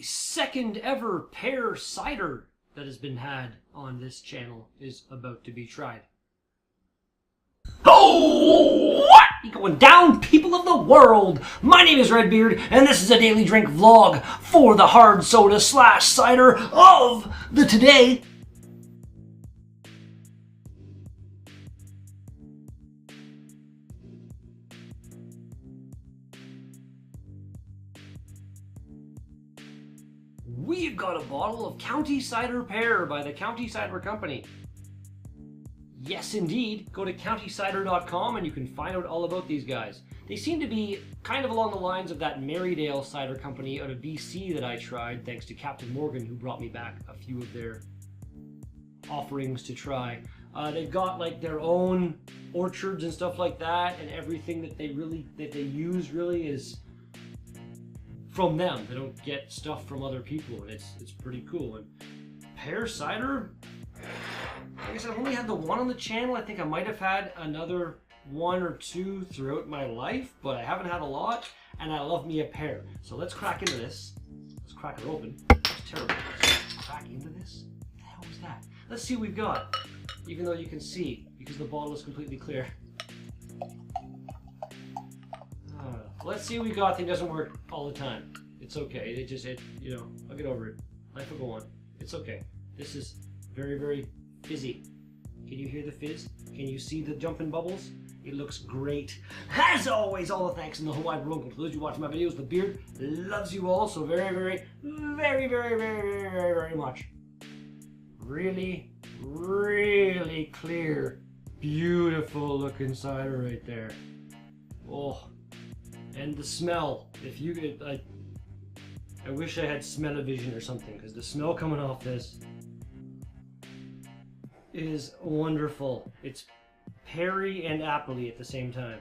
second ever pear cider that has been had on this channel is about to be tried. Oh, what is going down, people of the world? My name is Redbeard, and this is a daily drink vlog for the hard soda / cider of the today. We've got a bottle of County Cider Pear by the County Cider Company. Yes, indeed. Go to countycider.com and you can find out all about these guys. They seem to be kind of along the lines of that Marydale Cider Company out of BC that I tried, thanks to Captain Morgan, who brought me back a few of their offerings to try. They've got like their own orchards and stuff like that, and everything that they use really is from them. They don't get stuff from other people, and it's pretty cool. And pear cider, I guess I've only had the one on the channel. I think I might have had another one or two throughout my life, but I haven't had a lot, and I love me a pear. So let's crack into this. Let's crack it open. It's terrible. Let's crack into this? What the hell was that? Let's see what we've got, even though you can see, because the bottle is completely clear. Let's see what we got. Thing doesn't work all the time. It's okay. You know, I'll get over it. Life will go on. It's okay. This is very, very fizzy. Can you hear the fizz? Can you see the jumping bubbles? It looks great. As always, all the thanks in the whole wide world. For those who watch my videos, the beard loves you all so very, very, very, very, very, very, very much. Really, really clear, beautiful looking cider right there. Oh. And the smell, if you could, I wish I had smell-o-vision or something, because the smell coming off this is wonderful. It's peary and appley at the same time.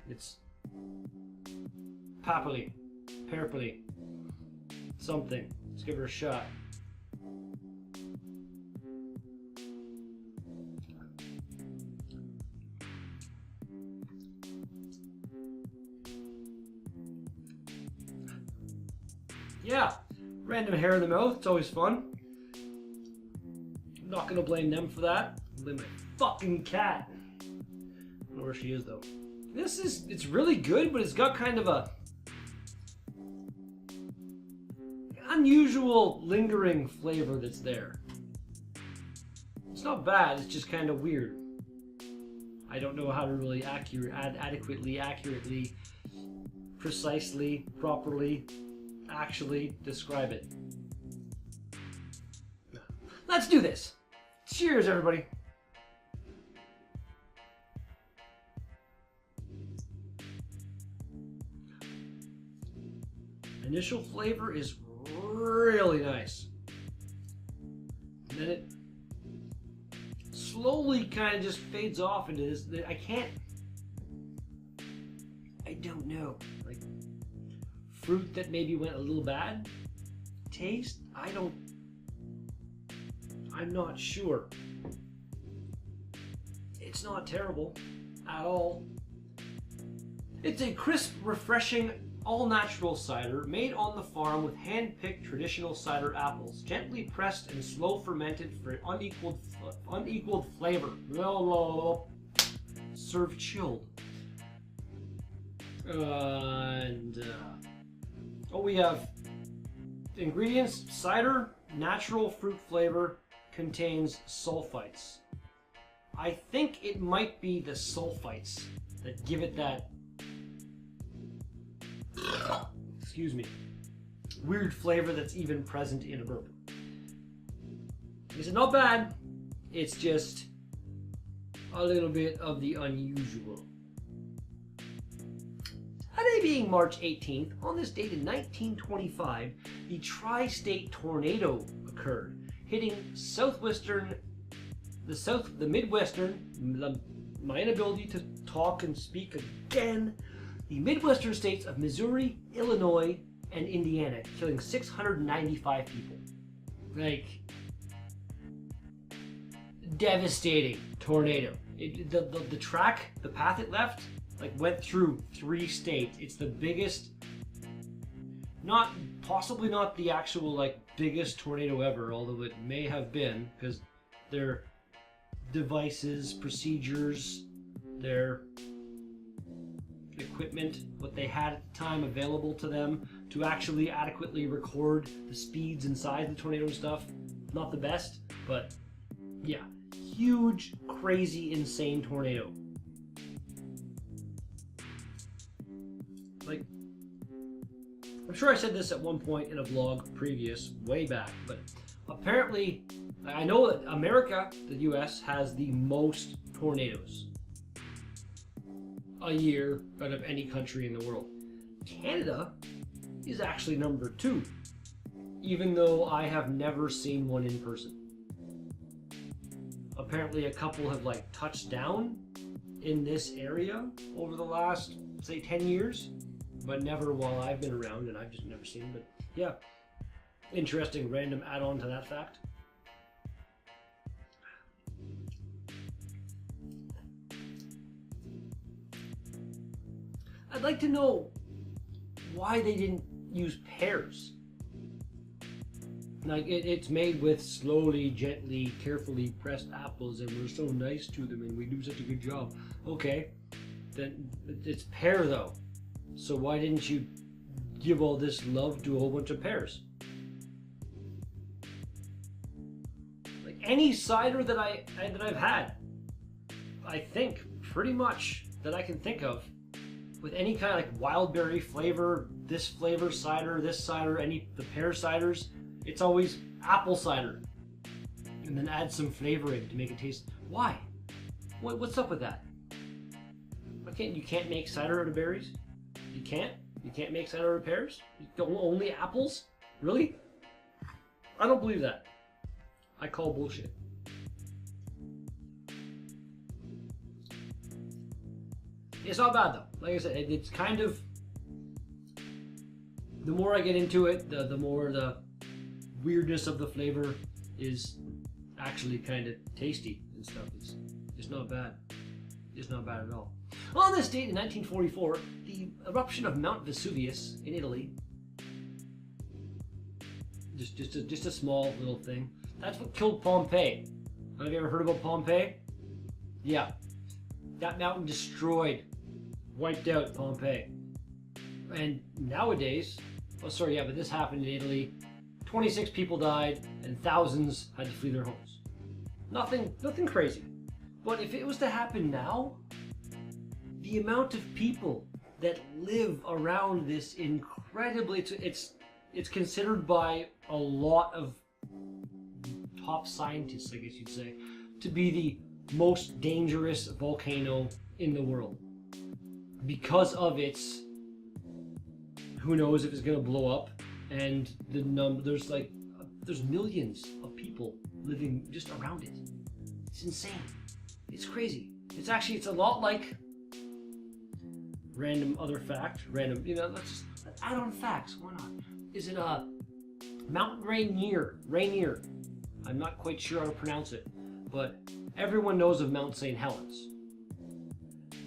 It's pappily, pearply, something. Let's give her a shot. Yeah, random hair in the mouth, it's always fun. I'm not gonna blame them for that. I'll blame my fucking cat. I don't know where she is though. It's really good, but it's got kind of a unusual lingering flavor that's there. It's not bad, it's just kind of weird. I don't know how to really adequately, accurately, precisely, properly actually describe it. Let's do this. Cheers, everybody. Initial flavor is really nice. And then it slowly kind of just fades off into this. I don't know. Like, fruit that maybe went a little bad. Taste, I'm not sure. It's not terrible at all. It's a crisp, refreshing, all-natural cider made on the farm with hand-picked traditional cider apples, gently pressed and slow fermented for unequaled flavor. Served chilled. We have ingredients: cider, natural fruit flavor, contains sulfites. I think it might be the sulfites that give it that, excuse me, weird flavor that's even present in a burp. Is it not bad? It's just a little bit of the unusual. Today being March 18th, on this date in 1925, the tri-state tornado occurred, hitting the Midwestern, my inability to talk and speak again, the Midwestern states of Missouri, Illinois, and Indiana, killing 695 people. Like, devastating tornado. The track, the path it left, like went through 3 states. It's the biggest Possibly not the actual like biggest tornado ever, although it may have been, because their devices, procedures, their equipment, what they had at the time available to them to actually adequately record the speeds and size of the tornado and stuff, not the best, but yeah, huge, crazy, insane tornado. Like, I'm sure I said this at one point in a vlog previous, way back, but apparently, I know that America, the US, has the most tornadoes a year out of any country in the world. Canada is actually number 2, even though I have never seen one in person. Apparently a couple have like touched down in this area over the last, say, 10 years, but never while I've been around, and I've just never seen them. But yeah, interesting random add-on to that fact. I'd like to know why they didn't use pears. Like, it's made with slowly, gently, carefully pressed apples, and we're so nice to them and we do such a good job. Okay, then it's pear though. So why didn't you give all this love to a whole bunch of pears? Like, any cider that I've had, I think pretty much that I can think of, with any kind of like wild berry flavor, this flavor cider, the pear ciders, it's always apple cider, and then add some flavoring to make it taste. Why? What's up with that? You can't make cider out of berries? You can't? You can't make cider out of pears? Only apples? Really? I don't believe that. I call bullshit. It's not bad though. Like I said, it's kind of, the more I get into it, the more the weirdness of the flavor is actually kind of tasty and stuff. It's not bad. It's not bad at all. On this date in 1944, the eruption of Mount Vesuvius in Italy, just a small little thing, that's what killed Pompeii. Have you ever heard about Pompeii? Yeah. That mountain destroyed, wiped out Pompeii. And nowadays, but this happened in Italy. 26 people died and thousands had to flee their homes. Nothing crazy. But if it was to happen now, the amount of people that live around this incredibly, it's considered by a lot of top scientists, I guess you'd say, to be the most dangerous volcano in the world. Because of its, who knows if it's gonna blow up, and there's millions of people living just around it. It's insane. It's crazy. It's a lot like let's just add on facts, why not? Is it Mount Rainier? I'm not quite sure how to pronounce it, but everyone knows of Mount St. Helens.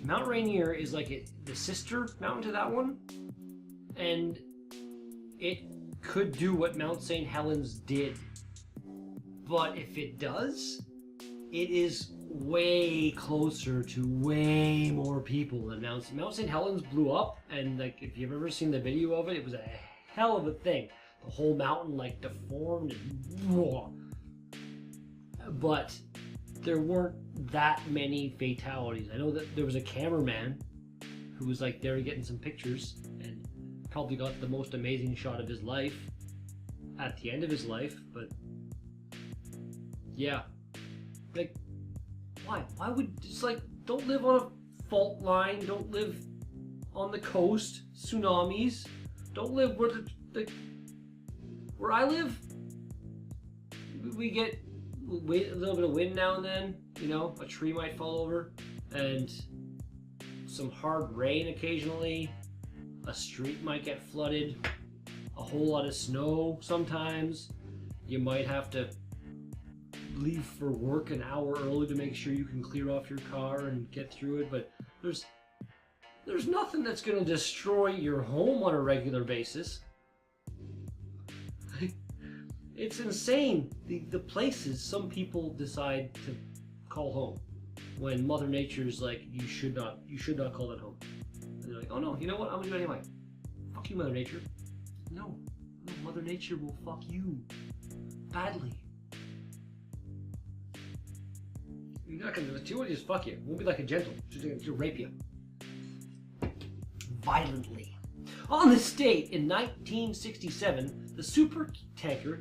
Mount Rainier is like the sister mountain to that one, and it could do what Mount St. Helens did. But if it does, it is way closer to way more people than Mount St. Helens blew up, and like, if you've ever seen the video of it, it was a hell of a thing. The whole mountain like deformed and but there weren't that many fatalities. I know that there was a cameraman who was like there getting some pictures and probably got the most amazing shot of his life at the end of his life, but yeah, like, why would, it's like, don't live on a fault line, don't live on the coast, tsunamis, don't live where I live, we get a little bit of wind now and then, you know, a tree might fall over, and some hard rain occasionally, a street might get flooded, a whole lot of snow sometimes, you might have to leave for work an hour early to make sure you can clear off your car and get through it, but there's nothing that's going to destroy your home on a regular basis. It's insane. The places some people decide to call home when Mother Nature's like, you should not call that home. And they're like, oh no, you know what? I'm gonna do it anyway. Fuck you, Mother Nature. No, Mother Nature will fuck you badly. You're not gonna do it. Just fuck you. It won't be like a gentle. She'll rape you violently. On this date in 1967, the super tanker,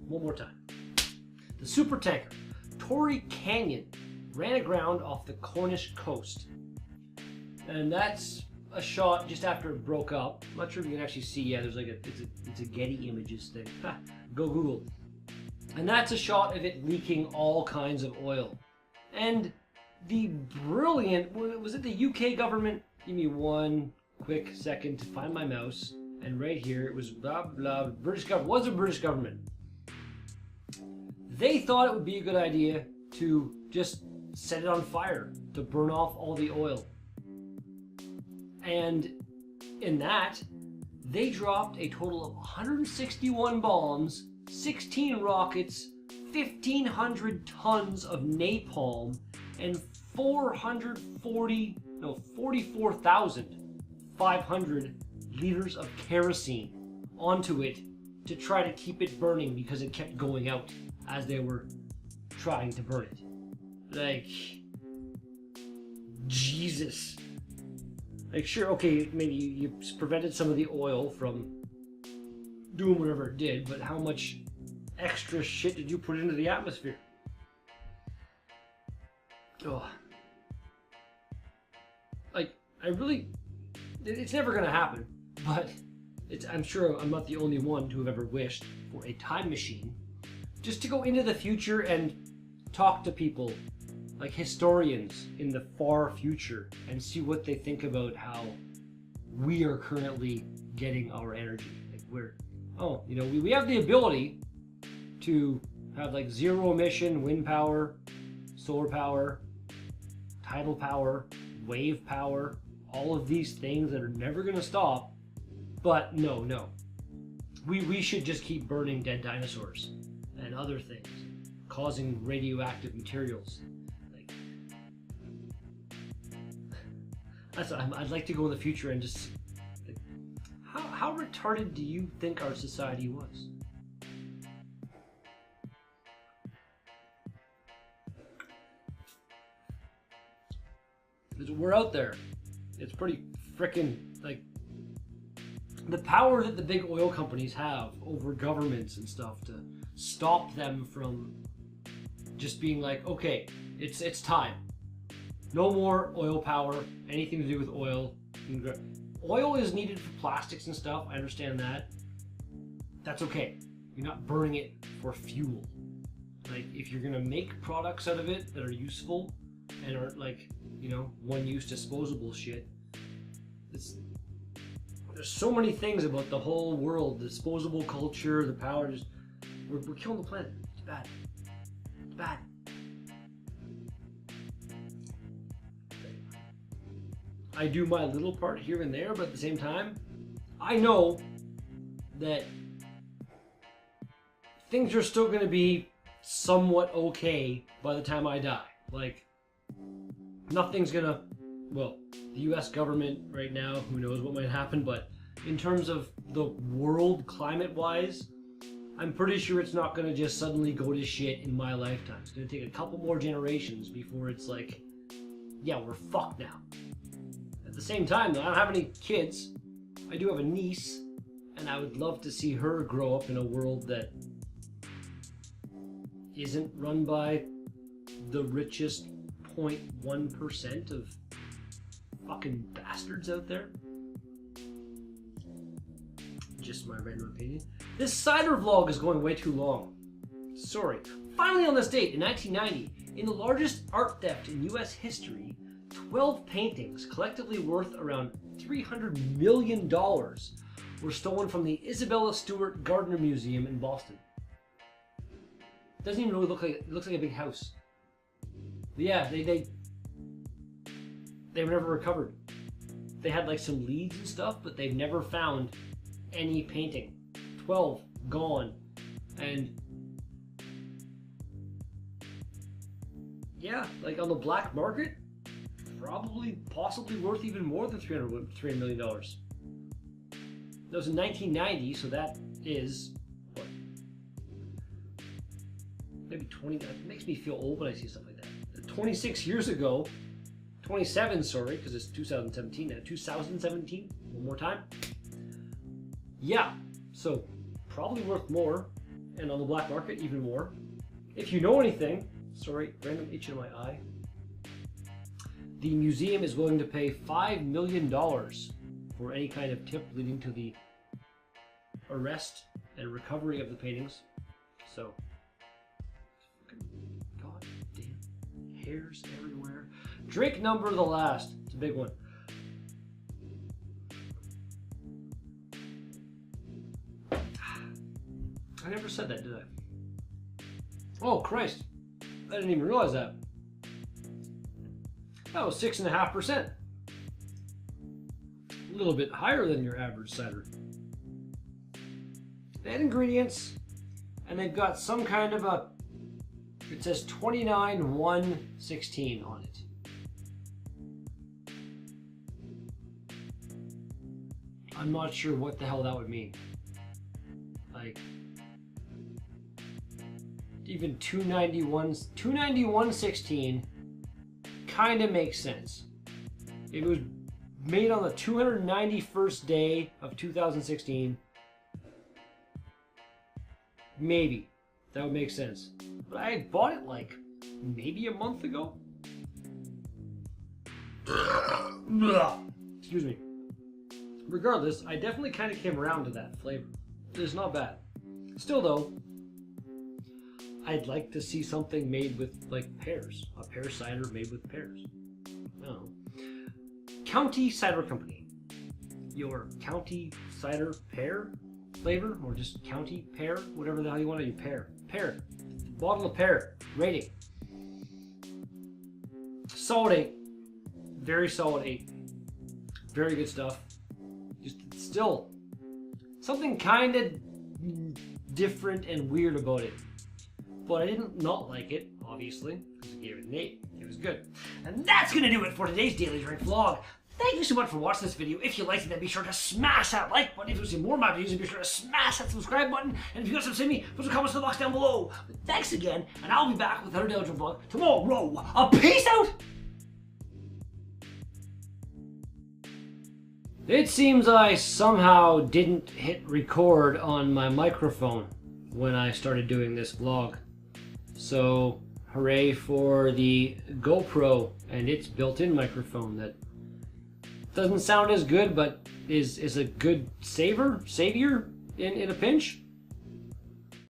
one more time. The super tanker, Torrey Canyon, ran aground off the Cornish coast. And that's a shot just after it broke up. I'm not sure if you can actually see. Yeah, there's like it's a Getty Images thing. Ha, go Google. And that's a shot of it leaking all kinds of oil. And the brilliant, was it the UK government? Give me one quick second to find my mouse. And right here, it was blah, blah, British government. Was it British government? They thought it would be a good idea to just set it on fire, to burn off all the oil. And in that, they dropped a total of 161 bombs, 16 rockets, 1,500 tons of napalm, and 44,500 liters of kerosene onto it to try to keep it burning because it kept going out as they were trying to burn it. Like, Jesus. Like, sure, okay, maybe you prevented some of the oil from doing whatever it did, but how much extra shit did you put into the atmosphere? Oh. Like, it's never gonna happen, but I'm sure I'm not the only one to have ever wished for a time machine just to go into the future and talk to people, like historians in the far future, and see what they think about how we are currently getting our energy. Like we have the ability to have like zero emission wind power, solar power, tidal power, wave power, all of these things that are never going to stop. But no. We should just keep burning dead dinosaurs and other things, causing radioactive materials. Like, I'd like to go in the future and just, like, how retarded do you think our society was? We're out there. It's pretty frickin', like, the power that the big oil companies have over governments and stuff to stop them from just being like, okay, it's time. No more oil power, anything to do with oil. Oil is needed for plastics and stuff, I understand that. That's okay. You're not burning it for fuel. Like, if you're gonna make products out of it that are useful and aren't like, one-use disposable shit, there's so many things about the whole world, the disposable culture, the power, we're killing the planet. It's bad. It's bad. I do my little part here and there, but at the same time, I know that things are still going to be somewhat okay by the time I die. Like, nothing's gonna, well, the US government right now, who knows what might happen, but in terms of the world climate-wise, I'm pretty sure it's not gonna just suddenly go to shit in my lifetime. It's gonna take a couple more generations before it's like, yeah, we're fucked now. At the same time, though, I don't have any kids. I do have a niece, and I would love to see her grow up in a world that isn't run by the richest 0.1% of fucking bastards out there. Just my random opinion. This cider vlog is going way too long. Sorry. Finally, on this date in 1990, in the largest art theft in US history, 12 paintings, collectively worth around $300 million, were stolen from the Isabella Stewart Gardner Museum in Boston. It doesn't even really look like, it looks like a big house. But yeah, they were never recovered. They had like some leads and stuff, but they've never found any painting. 12 gone. And yeah, like on the black market, probably possibly worth even more than $300 million. That was in 1990, so that is what, maybe 20. That makes me feel old when I see stuff like that. 26 years ago, 27, sorry, because it's 2017 now. 2017, one more time. Yeah, so probably worth more, and on the black market even more. If you know anything, sorry, random itch in my eye. The museum is willing to pay $5 million for any kind of tip leading to the arrest and recovery of the paintings. So, god damn, hairs everywhere. Drink number the last. It's a big one. I never said that, did I? Oh, Christ. I didn't even realize that. That was 6.5%. A little bit higher than your average cider. They had ingredients, and they've got some kind of a, it says 29-1-16 on it. I'm not sure what the hell that would mean. Like, even 291-16 kind of makes sense. It was made on the 291st day of 2016. Maybe that would make sense. But I bought it like maybe a month ago. Excuse me. Regardless, I definitely kind of came around to that flavor. It's not bad. Still though, I'd like to see something made with like pears. A pear cider made with pears. Oh. County Cider Company. Your county cider pear flavor, or just county pear, whatever the hell you want to do. Pear. Pear. Bottle of pear. Rating. Solid 8. Very solid 8. Very good stuff. Just still something kind of different and weird about it. But I didn't not like it, obviously, because I gave it an 8. It was good. And that's going to do it for today's Daily Drink vlog. Thank you so much for watching this video. If you liked it, then be sure to smash that like button. If you want to see more of my videos, be sure to smash that subscribe button. And if you want to see me, put some comments in the box down below. But thanks again, and I'll be back with another Daily Drink vlog tomorrow. Peace out! It seems I somehow didn't hit record on my microphone when I started doing this vlog. So, hooray for the GoPro and its built-in microphone that doesn't sound as good, but is a good savior in a pinch.